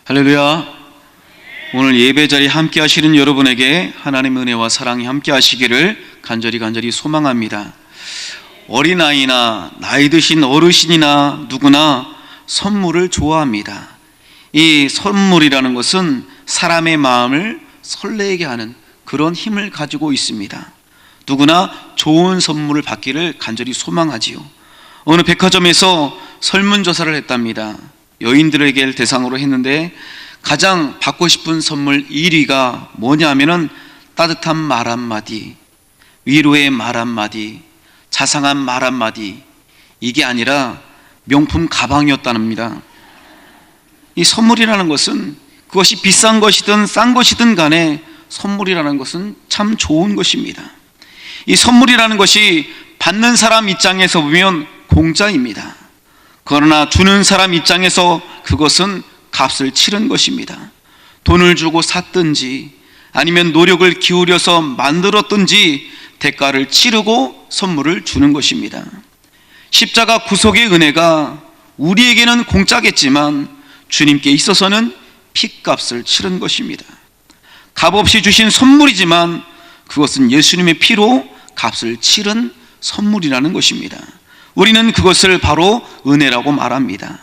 할렐루야. 오늘 예배 자리에 함께 하시는 여러분에게 하나님의 은혜와 사랑이 함께 하시기를 간절히 소망합니다. 어린아이나 나이 드신 어르신이나 누구나 선물을 좋아합니다. 이 선물이라는 것은 사람의 마음을 설레게 하는 그런 힘을 가지고 있습니다. 누구나 좋은 선물을 받기를 간절히 소망하지요. 어느 백화점에서 설문조사를 했답니다. 여인들에게 대상으로 했는데 가장 받고 싶은 선물 1위가 뭐냐 하면은 따뜻한 말 한마디, 위로의 말 한마디, 자상한 말 한마디, 이게 아니라 명품 가방이었답니다. 이 선물이라는 것은 그것이 비싼 것이든 싼 것이든 간에 선물이라는 것은 참 좋은 것입니다. 이 선물이라는 것이 받는 사람 입장에서 보면 공짜입니다. 그러나 주는 사람 입장에서 그것은 값을 치른 것입니다. 돈을 주고 샀든지 아니면 노력을 기울여서 만들었든지 대가를 치르고 선물을 주는 것입니다. 십자가 구속의 은혜가 우리에게는 공짜겠지만 주님께 있어서는 피값을 치른 것입니다. 값없이 주신 선물이지만 그것은 예수님의 피로 값을 치른 선물이라는 것입니다. 우리는 그것을 바로 은혜라고 말합니다.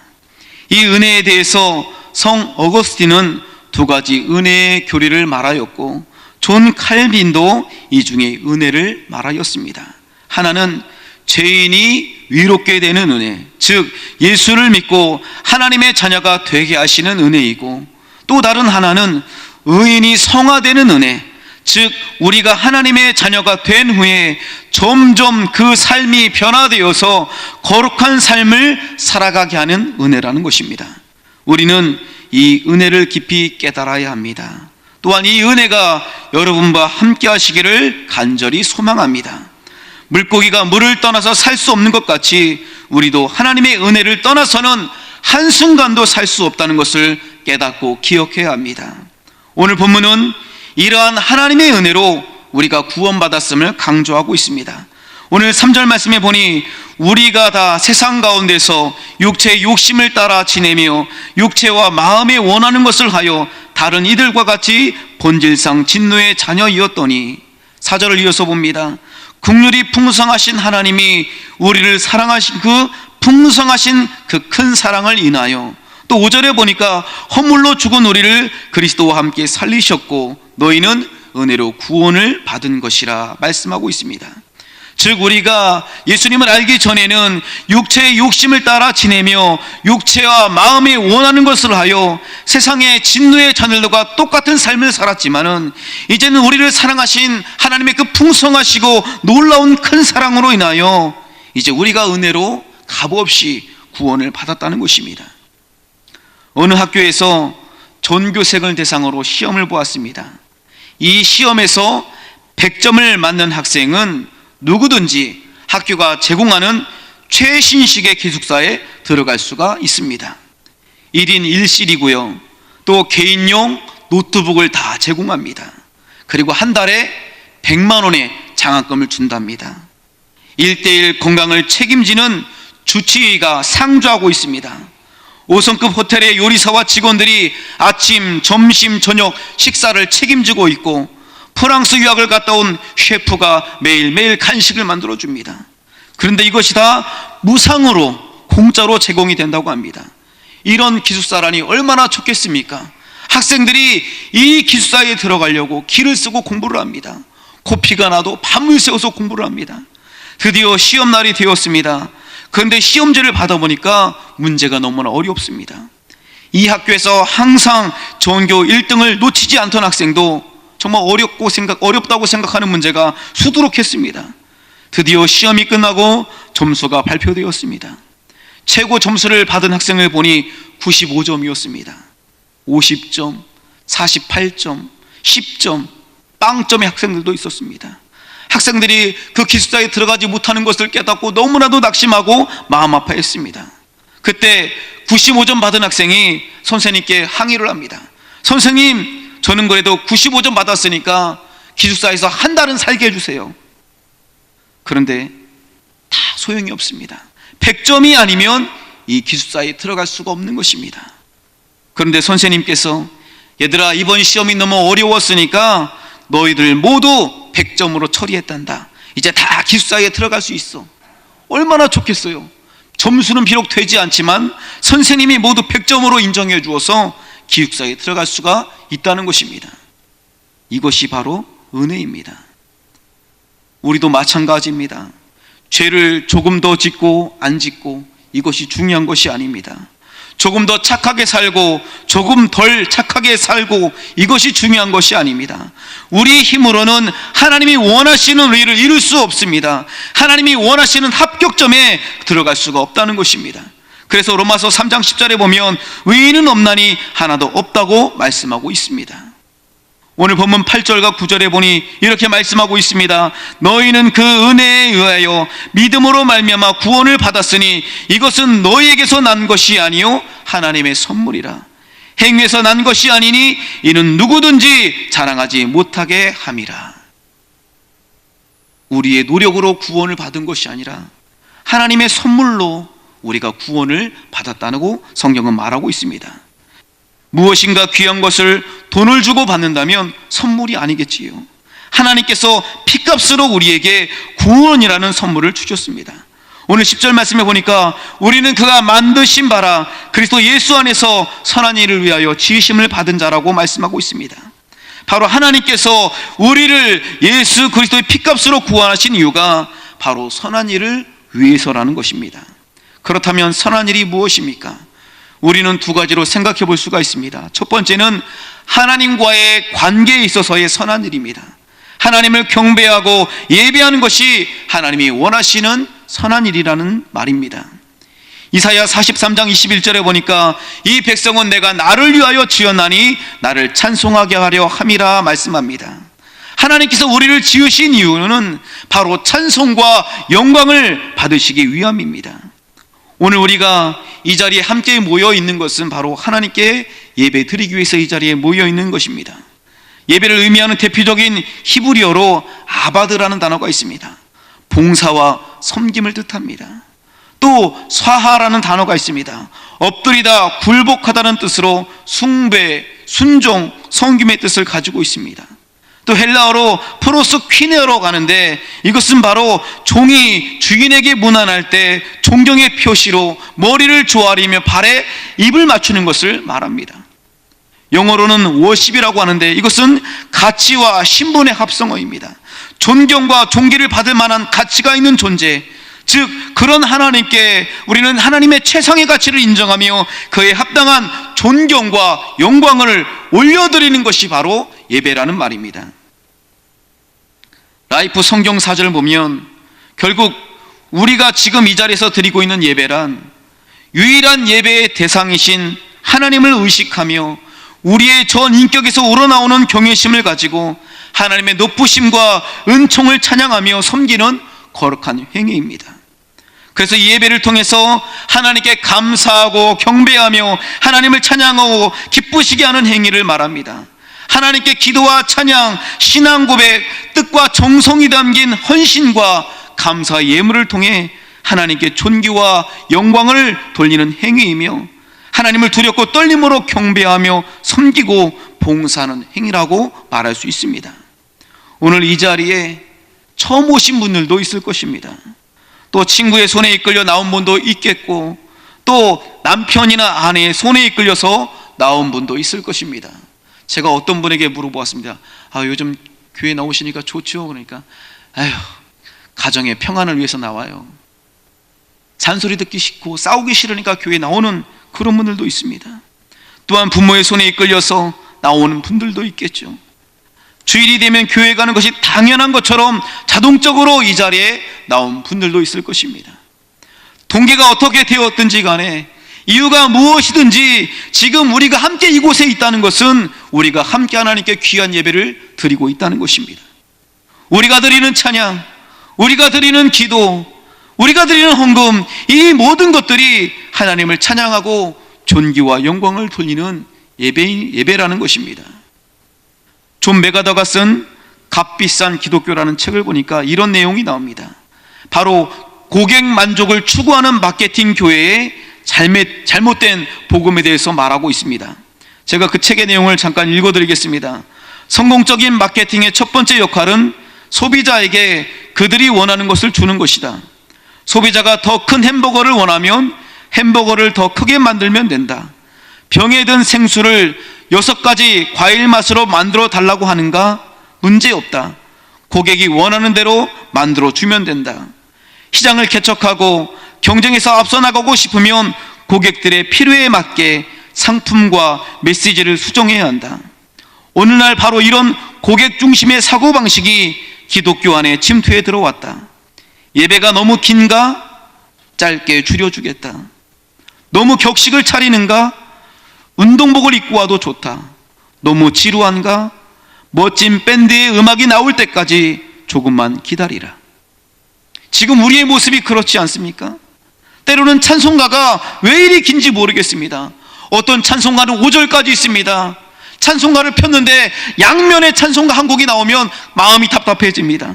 이 은혜에 대해서 성 어거스틴은 두 가지 은혜의 교리를 말하였고 존 칼빈도 이 중에 은혜를 말하였습니다. 하나는 죄인이 위롭게 되는 은혜, 즉 예수를 믿고 하나님의 자녀가 되게 하시는 은혜이고, 또 다른 하나는 의인이 성화되는 은혜, 즉 우리가 하나님의 자녀가 된 후에 점점 그 삶이 변화되어서 거룩한 삶을 살아가게 하는 은혜라는 것입니다. 우리는 이 은혜를 깊이 깨달아야 합니다. 또한 이 은혜가 여러분과 함께 하시기를 간절히 소망합니다. 물고기가 물을 떠나서 살 수 없는 것 같이 우리도 하나님의 은혜를 떠나서는 한순간도 살 수 없다는 것을 깨닫고 기억해야 합니다. 오늘 본문은 이러한 하나님의 은혜로 우리가 구원받았음을 강조하고 있습니다. 오늘 3절 말씀에 보니 우리가 다 세상 가운데서 육체의 욕심을 따라 지내며 육체와 마음에 원하는 것을 하여 다른 이들과 같이 본질상 진노의 자녀이었더니, 4절을 이어서 봅니다. 긍휼이 풍성하신 하나님이 우리를 사랑하신 그 풍성하신 그 큰 사랑을 인하여, 또 5절에 보니까 허물로 죽은 우리를 그리스도와 함께 살리셨고 너희는 은혜로 구원을 받은 것이라 말씀하고 있습니다. 즉 우리가 예수님을 알기 전에는 육체의 욕심을 따라 지내며 육체와 마음이 원하는 것을 하여 세상의 진노의 자녀들과 똑같은 삶을 살았지만은 이제는 우리를 사랑하신 하나님의 그 풍성하시고 놀라운 큰 사랑으로 인하여 이제 우리가 은혜로 값없이 구원을 받았다는 것입니다. 어느 학교에서 전교생을 대상으로 시험을 보았습니다. 이 시험에서 100점을 맞는 학생은 누구든지 학교가 제공하는 최신식의 기숙사에 들어갈 수가 있습니다. 1인 1실이고요. 또 개인용 노트북을 다 제공합니다. 그리고 한 달에 100만 원의 장학금을 준답니다. 1:1 건강을 책임지는 주치의가 상주하고 있습니다. 5성급 호텔의 요리사와 직원들이 아침, 점심, 저녁 식사를 책임지고 있고, 프랑스 유학을 갔다 온 셰프가 매일매일 간식을 만들어줍니다. 그런데 이것이 다 무상으로 공짜로 제공이 된다고 합니다. 이런 기숙사라니 얼마나 좋겠습니까? 학생들이 이 기숙사에 들어가려고 기를 쓰고 공부를 합니다. 코피가 나도 밤을 새워서 공부를 합니다. 드디어 시험날이 되었습니다. 그런데 시험지를 받아보니까 문제가 너무나 어렵습니다. 이 학교에서 항상 전교 1등을 놓치지 않던 학생도 정말 어렵다고 생각하는 문제가 수두룩했습니다. 드디어 시험이 끝나고 점수가 발표되었습니다. 최고 점수를 받은 학생을 보니 95점이었습니다. 50점, 48점, 10점, 빵점의 학생들도 있었습니다. 학생들이 그 기숙사에 들어가지 못하는 것을 깨닫고 너무나도 낙심하고 마음 아파했습니다. 그때 95점 받은 학생이 선생님께 항의를 합니다. 선생님, 저는 그래도 95점 받았으니까 기숙사에서 한 달은 살게 해주세요. 그런데 다 소용이 없습니다. 100점이 아니면 이 기숙사에 들어갈 수가 없는 것입니다. 그런데 선생님께서 얘들아, 이번 시험이 너무 어려웠으니까 너희들 모두 100점으로 처리했단다. 이제 다 기숙사에 들어갈 수 있어. 얼마나 좋겠어요. 점수는 비록 되지 않지만 선생님이 모두 100점으로 인정해 주어서 기숙사에 들어갈 수가 있다는 것입니다. 이것이 바로 은혜입니다. 우리도 마찬가지입니다. 죄를 조금 더 짓고 안 짓고 이것이 중요한 것이 아닙니다. 조금 더 착하게 살고 조금 덜 착하게 살고 이것이 중요한 것이 아닙니다. 우리의 힘으로는 하나님이 원하시는 의를 이룰 수 없습니다. 하나님이 원하시는 합격점에 들어갈 수가 없다는 것입니다. 그래서 로마서 3장 10절에 보면 의인은 없나니 하나도 없다고 말씀하고 있습니다. 오늘 본문 8절과 9절에 보니 이렇게 말씀하고 있습니다. 너희는 그 은혜에 의하여 믿음으로 말미암아 구원을 받았으니 이것은 너희에게서 난 것이 아니요 하나님의 선물이라. 행위에서 난 것이 아니니 이는 누구든지 자랑하지 못하게 함이라. 우리의 노력으로 구원을 받은 것이 아니라 하나님의 선물로 우리가 구원을 받았다고 성경은 말하고 있습니다. 무엇인가 귀한 것을 돈을 주고 받는다면 선물이 아니겠지요. 하나님께서 피값으로 우리에게 구원이라는 선물을 주셨습니다. 오늘 10절 말씀에 보니까 우리는 그가 만드신 바라 그리스도 예수 안에서 선한 일을 위하여 지으심을 받은 자라고 말씀하고 있습니다. 바로 하나님께서 우리를 예수 그리스도의 피값으로 구원하신 이유가 바로 선한 일을 위해서라는 것입니다. 그렇다면 선한 일이 무엇입니까? 우리는 두 가지로 생각해 볼 수가 있습니다. 첫 번째는 하나님과의 관계에 있어서의 선한 일입니다. 하나님을 경배하고 예배하는 것이 하나님이 원하시는 선한 일이라는 말입니다. 이사야 43장 21절에 보니까 이 백성은 내가 나를 위하여 지었나니 나를 찬송하게 하려 함이라 말씀합니다. 하나님께서 우리를 지으신 이유는 바로 찬송과 영광을 받으시기 위함입니다. 오늘 우리가 이 자리에 함께 모여 있는 것은 바로 하나님께 예배 드리기 위해서 이 자리에 모여 있는 것입니다. 예배를 의미하는 대표적인 히브리어로 아바드라는 단어가 있습니다. 봉사와 섬김을 뜻합니다. 또 사하라는 단어가 있습니다. 엎드리다, 굴복하다는 뜻으로 숭배, 순종, 섬김의 뜻을 가지고 있습니다. 또 헬라어로 프로스퀴네어로 가는데 이것은 바로 종이 주인에게 문안할 때 존경의 표시로 머리를 조아리며 발에 입을 맞추는 것을 말합니다. 영어로는 워십이라고 하는데 이것은 가치와 신분의 합성어입니다. 존경과 존귀를 받을 만한 가치가 있는 존재, 즉 그런 하나님께 우리는 하나님의 최상의 가치를 인정하며 그에 합당한 존경과 영광을 올려드리는 것이 바로 예배라는 말입니다. 라이프 성경 4절을 보면 결국 우리가 지금 이 자리에서 드리고 있는 예배란 유일한 예배의 대상이신 하나님을 의식하며 우리의 전 인격에서 우러나오는 경외심을 가지고 하나님의 높으심과 은총을 찬양하며 섬기는 거룩한 행위입니다. 그래서 이 예배를 통해서 하나님께 감사하고 경배하며 하나님을 찬양하고 기쁘시게 하는 행위를 말합니다. 하나님께 기도와 찬양, 신앙 고백, 뜻과 정성이 담긴 헌신과 감사의 예물을 통해 하나님께 존귀와 영광을 돌리는 행위이며 하나님을 두렵고 떨림으로 경배하며 섬기고 봉사하는 행위라고 말할 수 있습니다. 오늘 이 자리에 처음 오신 분들도 있을 것입니다. 또 친구의 손에 이끌려 나온 분도 있겠고 또 남편이나 아내의 손에 이끌려서 나온 분도 있을 것입니다. 제가 어떤 분에게 물어보았습니다. 요즘 교회 나오시니까 좋죠? 그러니까 가정의 평안을 위해서 나와요. 잔소리 듣기 싫고 싸우기 싫으니까 교회 나오는 그런 분들도 있습니다. 또한 부모의 손에 이끌려서 나오는 분들도 있겠죠. 주일이 되면 교회 가는 것이 당연한 것처럼 자동적으로 이 자리에 나온 분들도 있을 것입니다. 동기가 어떻게 되었든지 간에 이유가 무엇이든지 지금 우리가 함께 이곳에 있다는 것은 우리가 함께 하나님께 귀한 예배를 드리고 있다는 것입니다. 우리가 드리는 찬양, 우리가 드리는 기도, 우리가 드리는 헌금, 이 모든 것들이 하나님을 찬양하고 존귀와 영광을 돌리는 예배라는 것입니다. 존 메가더가 쓴 값비싼 기독교라는 책을 보니까 이런 내용이 나옵니다. 바로 고객 만족을 추구하는 마케팅 교회의 잘못된 복음에 대해서 말하고 있습니다. 제가 그 책의 내용을 잠깐 읽어드리겠습니다. 성공적인 마케팅의 첫 번째 역할은 소비자에게 그들이 원하는 것을 주는 것이다. 소비자가 더 큰 햄버거를 원하면 햄버거를 더 크게 만들면 된다. 병에 든 생수를 6가지 과일 맛으로 만들어 달라고 하는가? 문제없다. 고객이 원하는 대로 만들어 주면 된다. 시장을 개척하고 경쟁에서 앞서 나가고 싶으면 고객들의 필요에 맞게 상품과 메시지를 수정해야 한다. 오늘날 바로 이런 고객 중심의 사고방식이 기독교 안에 침투해 들어왔다. 예배가 너무 긴가? 짧게 줄여주겠다. 너무 격식을 차리는가? 운동복을 입고 와도 좋다. 너무 지루한가? 멋진 밴드의 음악이 나올 때까지 조금만 기다리라. 지금 우리의 모습이 그렇지 않습니까? 때로는 찬송가가 왜 이리 긴지 모르겠습니다. 어떤 찬송가는 5절까지 있습니다. 찬송가를 폈는데 양면에 찬송가 한 곡이 나오면 마음이 답답해집니다.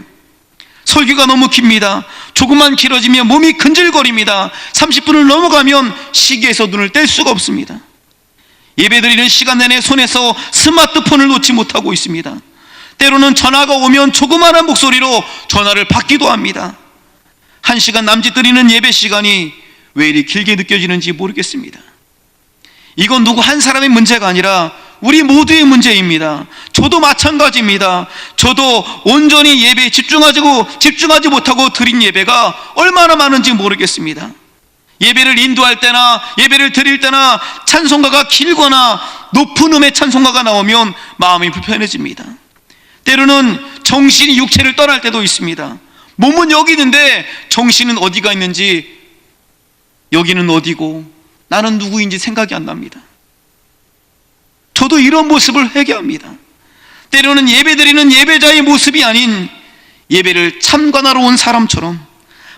설교가 너무 깁니다. 조금만 길어지면 몸이 근질거립니다. 30분을 넘어가면 시계에서 눈을 뗄 수가 없습니다. 예배드리는 시간 내내 손에서 스마트폰을 놓지 못하고 있습니다. 때로는 전화가 오면 조그마한 목소리로 전화를 받기도 합니다. 1시간 남짓 드리는 예배 시간이 왜 이리 길게 느껴지는지 모르겠습니다. 이건 누구 한 사람의 문제가 아니라 우리 모두의 문제입니다. 저도 마찬가지입니다. 저도 온전히 예배에 집중하지 못하고 드린 예배가 얼마나 많은지 모르겠습니다. 예배를 인도할 때나 예배를 드릴 때나 찬송가가 길거나 높은 음의 찬송가가 나오면 마음이 불편해집니다. 때로는 정신이 육체를 떠날 때도 있습니다. 몸은 여기 있는데 정신은 어디가 있는지, 여기는 어디고 나는 누구인지 생각이 안 납니다. 저도 이런 모습을 회개합니다. 때로는 예배드리는 예배자의 모습이 아닌 예배를 참관하러 온 사람처럼,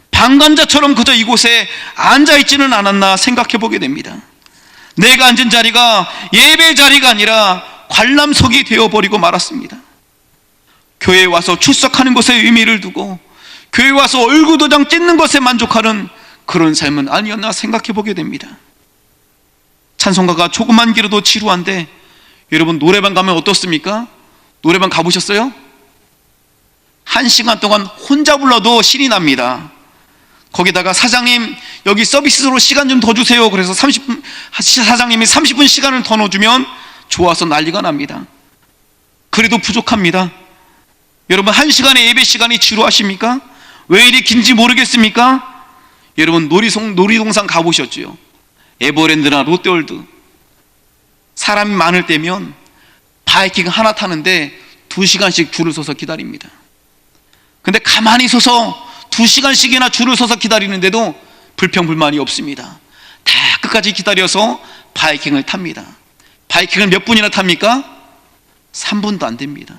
방관자처럼 그저 이곳에 앉아있지는 않았나 생각해 보게 됩니다. 내가 앉은 자리가 예배 자리가 아니라 관람석이 되어버리고 말았습니다. 교회에 와서 출석하는 것에 의미를 두고 교회에 와서 얼굴 도장 찍는 것에 만족하는 그런 삶은 아니었나 생각해 보게 됩니다. 찬송가가 조금만 길어도 지루한데 여러분, 노래방 가면 어떻습니까? 노래방 가보셨어요? 1시간 동안 혼자 불러도 신이 납니다. 거기다가 사장님, 여기 서비스로 시간 좀 더 주세요. 그래서 사장님이 30분 시간을 더 넣어주면 좋아서 난리가 납니다. 그래도 부족합니다. 여러분, 1시간의 예배 시간이 지루하십니까? 왜 이리 긴지 모르겠습니까? 여러분, 놀이동산 가보셨죠? 에버랜드나 롯데월드. 사람이 많을 때면 바이킹 하나 타는데 2시간씩 줄을 서서 기다립니다. 근데 가만히 서서 2시간씩이나 줄을 서서 기다리는데도 불평불만이 없습니다. 다 끝까지 기다려서 바이킹을 탑니다. 바이킹을 몇 분이나 탑니까? 3분도 안 됩니다.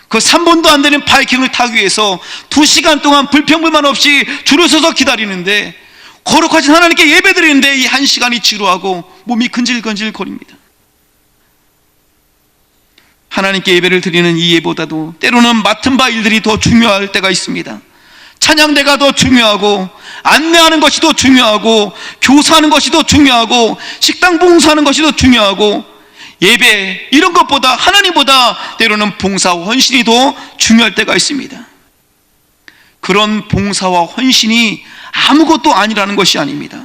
그 3분도 안 되는 바이킹을 타기 위해서 2시간 동안 불평불만 없이 줄을 서서 기다리는데, 거룩하신 하나님께 예배드리는데 이 1시간이 지루하고 몸이 근질근질 거립니다. 하나님께 예배를 드리는 이 예보다도 때로는 맡은 바 일들이 더 중요할 때가 있습니다. 찬양대가 더 중요하고, 안내하는 것이 더 중요하고, 교사하는 것이 더 중요하고, 식당 봉사하는 것이 더 중요하고, 예배 이런 것보다, 하나님보다 때로는 봉사와 헌신이 더 중요할 때가 있습니다. 그런 봉사와 헌신이 아무것도 아니라는 것이 아닙니다.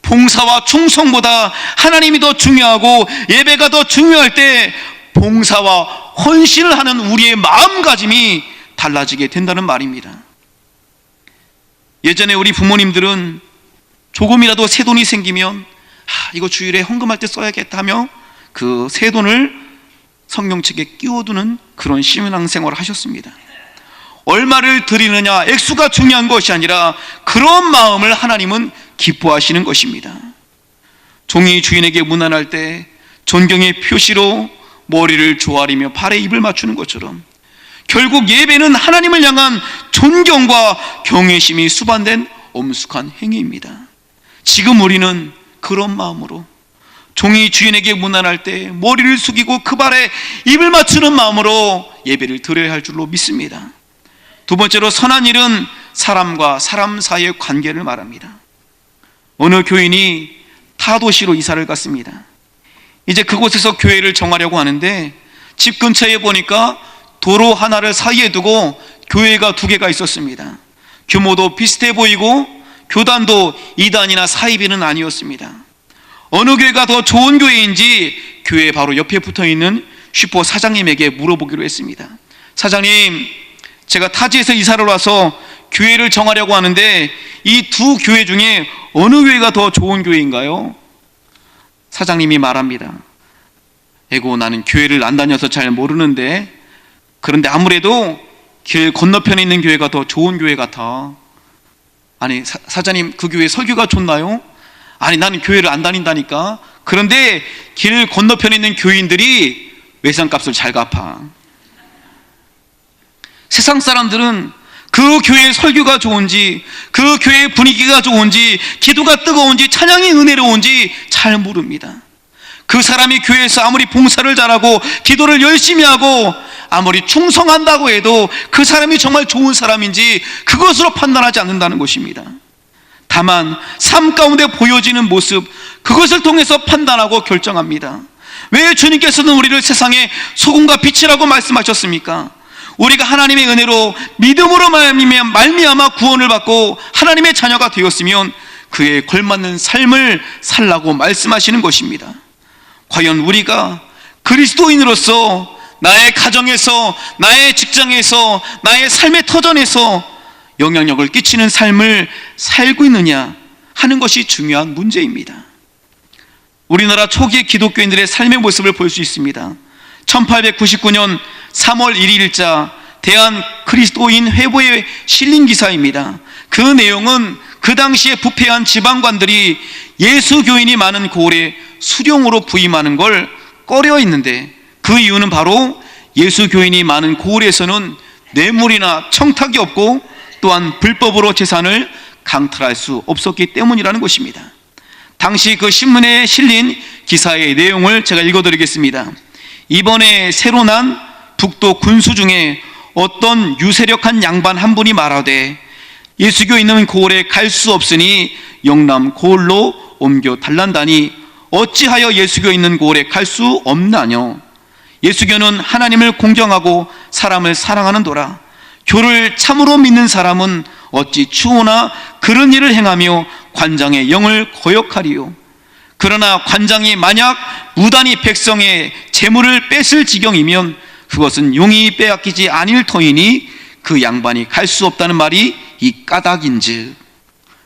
봉사와 충성보다 하나님이 더 중요하고 예배가 더 중요할 때 봉사와 헌신을 하는 우리의 마음가짐이 달라지게 된다는 말입니다. 예전에 우리 부모님들은 조금이라도 새돈이 생기면 이거 주일에 헌금할 때 써야겠다 하며 그 새돈을 성경책에 끼워두는 그런 신앙생활을 하셨습니다. 얼마를 드리느냐, 액수가 중요한 것이 아니라 그런 마음을 하나님은 기뻐하시는 것입니다. 종이 주인에게 문안할 때 존경의 표시로 머리를 조아리며 발에 입을 맞추는 것처럼 결국 예배는 하나님을 향한 존경과 경외심이 수반된 엄숙한 행위입니다. 지금 우리는 그런 마음으로 종이 주인에게 문안할 때 머리를 숙이고 그 발에 입을 맞추는 마음으로 예배를 드려야 할 줄로 믿습니다. 두 번째로, 선한 일은 사람과 사람 사이의 관계를 말합니다. 어느 교인이 타 도시로 이사를 갔습니다. 이제 그곳에서 교회를 정하려고 하는데 집 근처에 보니까 도로 하나를 사이에 두고 교회가 2개가 있었습니다. 규모도 비슷해 보이고 교단도 2단이나 4입이는 아니었습니다. 어느 교회가 더 좋은 교회인지 교회 바로 옆에 붙어있는 슈퍼 사장님에게 물어보기로 했습니다. 사장님, 제가 타지에서 이사를 와서 교회를 정하려고 하는데 이 2 교회 중에 어느 교회가 더 좋은 교회인가요? 사장님이 말합니다. 에고, 나는 교회를 안 다녀서 잘 모르는데, 그런데 아무래도 길 건너편에 있는 교회가 더 좋은 교회 같아. 아니, 사장님, 그 교회 설교가 좋나요? 아니, 나는 교회를 안 다닌다니까. 그런데 길 건너편에 있는 교인들이 외상값을 잘 갚아. 세상 사람들은 그 교회의 설교가 좋은지, 그 교회의 분위기가 좋은지, 기도가 뜨거운지, 찬양이 은혜로운지 잘 모릅니다. 그 사람이 교회에서 아무리 봉사를 잘하고 기도를 열심히 하고 아무리 충성한다고 해도 그 사람이 정말 좋은 사람인지 그것으로 판단하지 않는다는 것입니다. 다만 삶 가운데 보여지는 모습, 그것을 통해서 판단하고 결정합니다. 왜 주님께서는 우리를 세상의 소금과 빛이라고 말씀하셨습니까? 우리가 하나님의 은혜로 믿음으로 말미암아 구원을 받고 하나님의 자녀가 되었으면 그에 걸맞는 삶을 살라고 말씀하시는 것입니다. 과연 우리가 그리스도인으로서 나의 가정에서, 나의 직장에서, 나의 삶의 터전에서 영향력을 끼치는 삶을 살고 있느냐 하는 것이 중요한 문제입니다. 우리나라 초기 기독교인들의 삶의 모습을 볼 수 있습니다. 1899년 3월 1일자 대한 그리스도인 회보에 실린 기사입니다. 그 내용은 그 당시에 부패한 지방관들이 예수교인이 많은 고을에 수령으로 부임하는 걸 꺼려 했는데, 그 이유는 바로 예수교인이 많은 고을에서는 뇌물이나 청탁이 없고 또한 불법으로 재산을 강탈할 수 없었기 때문이라는 것입니다. 당시 그 신문에 실린 기사의 내용을 제가 읽어드리겠습니다. 이번에 새로 난 북도 군수 중에 어떤 유세력한 양반 한 분이 말하되, 예수교 있는 고을에 갈 수 없으니 영남 고을로 옮겨 달란다니 어찌하여 예수교 있는 고을에 갈 수 없나뇨? 예수교는 하나님을 공경하고 사람을 사랑하는도라. 교를 참으로 믿는 사람은 어찌 추호나 그런 일을 행하며 관장의 영을 거역하리요? 그러나 관장이 만약 무단히 백성의 재물을 뺏을 지경이면 그것은 용이 빼앗기지 아닐 터이니 그 양반이 갈 수 없다는 말이 이 까닭인즉.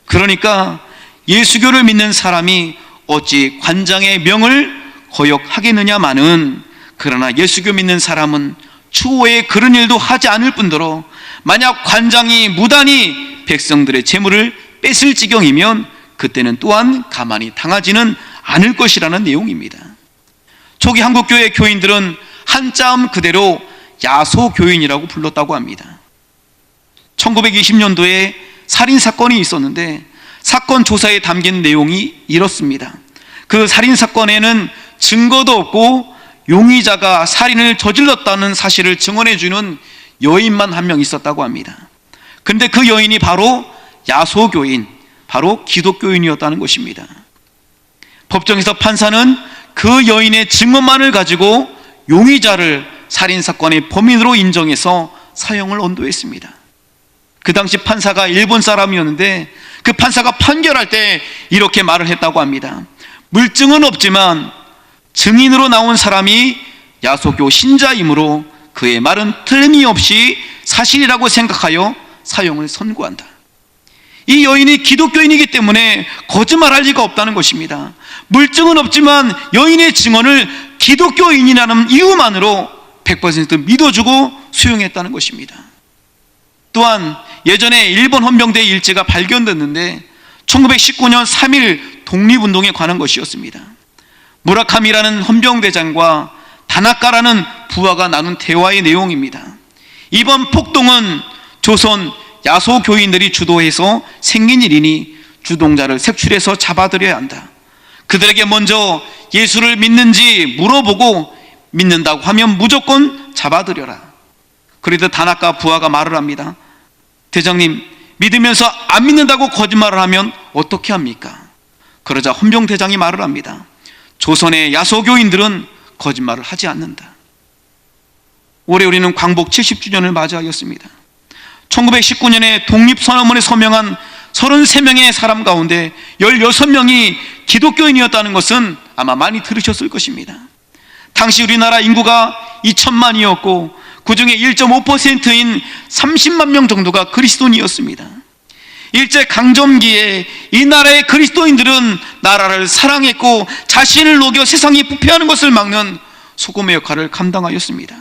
그러니까 예수교를 믿는 사람이 어찌 관장의 명을 거역하겠느냐마는, 그러나 예수교 믿는 사람은 추후에 그런 일도 하지 않을 뿐더러 만약 관장이 무단히 백성들의 재물을 뺏을 지경이면 그때는 또한 가만히 당하지는 않을 것이라는 내용입니다. 초기 한국교회 교인들은 한자음 그대로 야소교인이라고 불렀다고 합니다. 1920년도에 살인사건이 있었는데 사건 조사에 담긴 내용이 이렇습니다. 그 살인사건에는 증거도 없고 용의자가 살인을 저질렀다는 사실을 증언해주는 여인만 한 명 있었다고 합니다. 근데 그 여인이 바로 야소교인, 바로 기독교인이었다는 것입니다. 법정에서 판사는 그 여인의 증언만을 가지고 용의자를 살인사건의 범인으로 인정해서 사형을 언도했습니다. 그 당시 판사가 일본 사람이었는데 그 판사가 판결할 때 이렇게 말을 했다고 합니다. 물증은 없지만 증인으로 나온 사람이 야소교 신자이므로 그의 말은 틀림없이 사실이라고 생각하여 사형을 선고한다. 이 여인이 기독교인이기 때문에 거짓말할 리가 없다는 것입니다. 물증은 없지만 여인의 증언을 기독교인이라는 이유만으로 100% 믿어주고 수용했다는 것입니다. 또한 예전에 일본 헌병대 일지가 발견됐는데 1919년 3.1 독립운동에 관한 것이었습니다. 무라카미라는 헌병대장과 다나카라는 부하가 나눈 대화의 내용입니다. 이번 폭동은 조선 야소교인들이 주도해서 생긴 일이니 주동자를 색출해서 잡아들여야 한다. 그들에게 먼저 예수를 믿는지 물어보고 믿는다고 하면 무조건 잡아들여라. 그래도 다나카 부하가 말을 합니다. 대장님, 믿으면서 안 믿는다고 거짓말을 하면 어떻게 합니까? 그러자 헌병대장이 말을 합니다. 조선의 야소교인들은 거짓말을 하지 않는다. 올해 우리는 광복 70주년을 맞이하였습니다. 1919년에 독립선언문에 서명한 33명의 사람 가운데 16명이 기독교인이었다는 것은 아마 많이 들으셨을 것입니다. 당시 우리나라 인구가 2천만이었고 그 중에 1.5%인 30만 명 정도가 그리스도인이었습니다. 일제강점기에 이 나라의 그리스도인들은 나라를 사랑했고 자신을 녹여 세상이 부패하는 것을 막는 소금의 역할을 감당하였습니다.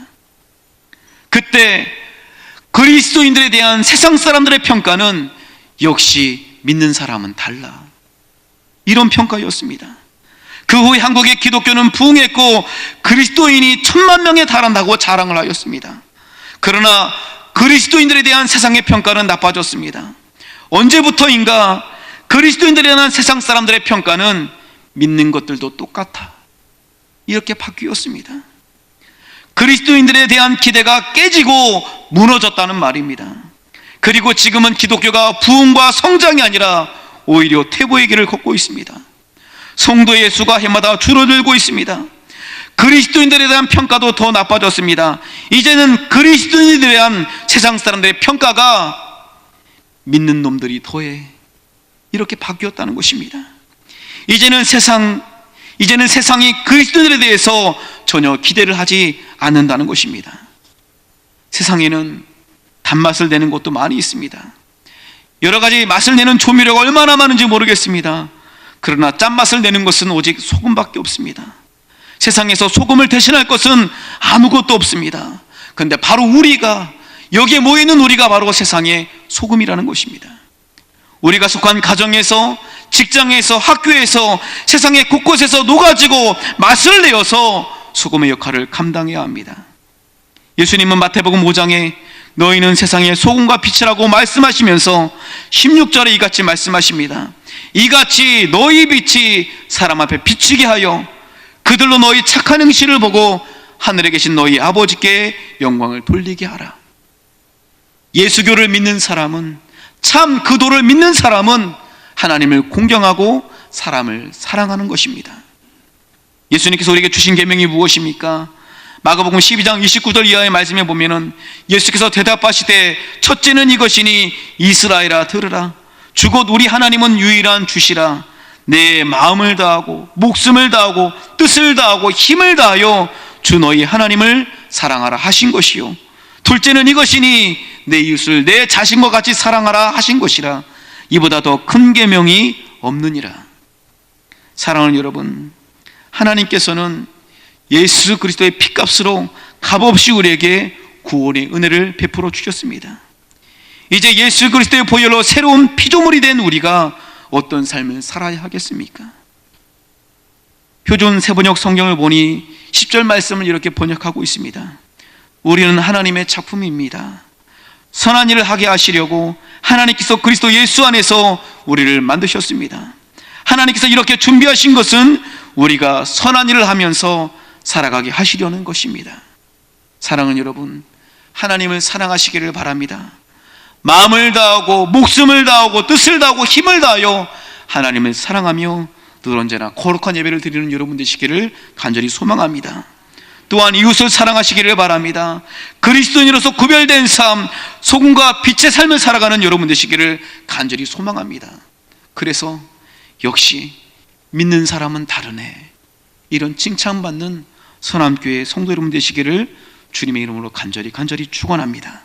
그때 그리스도인들에 대한 세상 사람들의 평가는 역시 믿는 사람은 달라, 이런 평가였습니다. 그 후에 한국의 기독교는 부흥했고 그리스도인이 1000만 명에 달한다고 자랑을 하였습니다. 그러나 그리스도인들에 대한 세상의 평가는 나빠졌습니다. 언제부터인가 그리스도인들에 대한 세상 사람들의 평가는 믿는 것들도 똑같아, 이렇게 바뀌었습니다. 그리스도인들에 대한 기대가 깨지고 무너졌다는 말입니다. 그리고 지금은 기독교가 부흥과 성장이 아니라 오히려 퇴보의 길을 걷고 있습니다. 성도의 수가 해마다 줄어들고 있습니다. 그리스도인들에 대한 평가도 더 나빠졌습니다. 이제는 그리스도인들에 대한 세상 사람들의 평가가 믿는 놈들이 더해, 이렇게 바뀌었다는 것입니다. 이제는 세상이 그리스도인들에 대해서 전혀 기대를 하지 않는다는 것입니다. 세상에는 단맛을 내는 것도 많이 있습니다. 여러 가지 맛을 내는 조미료가 얼마나 많은지 모르겠습니다. 그러나 짠맛을 내는 것은 오직 소금밖에 없습니다. 세상에서 소금을 대신할 것은 아무것도 없습니다. 그런데 바로 우리가, 여기에 모이는 우리가 바로 세상의 소금이라는 것입니다. 우리가 속한 가정에서, 직장에서, 학교에서, 세상의 곳곳에서 녹아지고 맛을 내어서 소금의 역할을 감당해야 합니다. 예수님은 마태복음 5장에 너희는 세상의 소금과 빛이라고 말씀하시면서 16절에 이같이 말씀하십니다. 이같이 너희 빛이 사람 앞에 비치게 하여 그들로 너희 착한 행실을 보고 하늘에 계신 너희 아버지께 영광을 돌리게 하라. 예수교를 믿는 사람은, 참 그 도를 믿는 사람은 하나님을 공경하고 사람을 사랑하는 것입니다. 예수님께서 우리에게 주신 계명이 무엇입니까? 마가복음 12장 29절 이하의 말씀에 보면은 예수께서 대답하시되 첫째는 이것이니 이스라엘아 들으라. 주곧 우리 하나님은 유일한 주시라. 내 마음을 다하고 목숨을 다하고 뜻을 다하고 힘을 다하여 주 너희 하나님을 사랑하라 하신 것이요. 둘째는 이것이니 내 이웃을 내 자신과 같이 사랑하라 하신 것이라. 이보다 더 큰 계명이 없느니라. 사랑하는 여러분, 하나님께서는 예수 그리스도의 피값으로 값없이 우리에게 구원의 은혜를 베풀어 주셨습니다. 이제 예수 그리스도의 보혈로 새로운 피조물이 된 우리가 어떤 삶을 살아야 하겠습니까? 표준 세번역 성경을 보니 10절 말씀을 이렇게 번역하고 있습니다. 우리는 하나님의 작품입니다. 선한 일을 하게 하시려고 하나님께서 그리스도 예수 안에서 우리를 만드셨습니다. 하나님께서 이렇게 준비하신 것은 우리가 선한 일을 하면서 살아가게 하시려는 것입니다. 사랑하는 여러분, 하나님을 사랑하시기를 바랍니다. 마음을 다하고 목숨을 다하고 뜻을 다하고 힘을 다하여 하나님을 사랑하며 늘 언제나 거룩한 예배를 드리는 여러분 되시기를 간절히 소망합니다. 또한 이웃을 사랑하시기를 바랍니다. 그리스도인으로서 구별된 삶, 소금과 빛의 삶을 살아가는 여러분 되시기를 간절히 소망합니다. 그래서 역시 믿는 사람은 다르네, 이런 칭찬받는 선함교회 성도 여러분 되시기를 주님의 이름으로 간절히 축원합니다.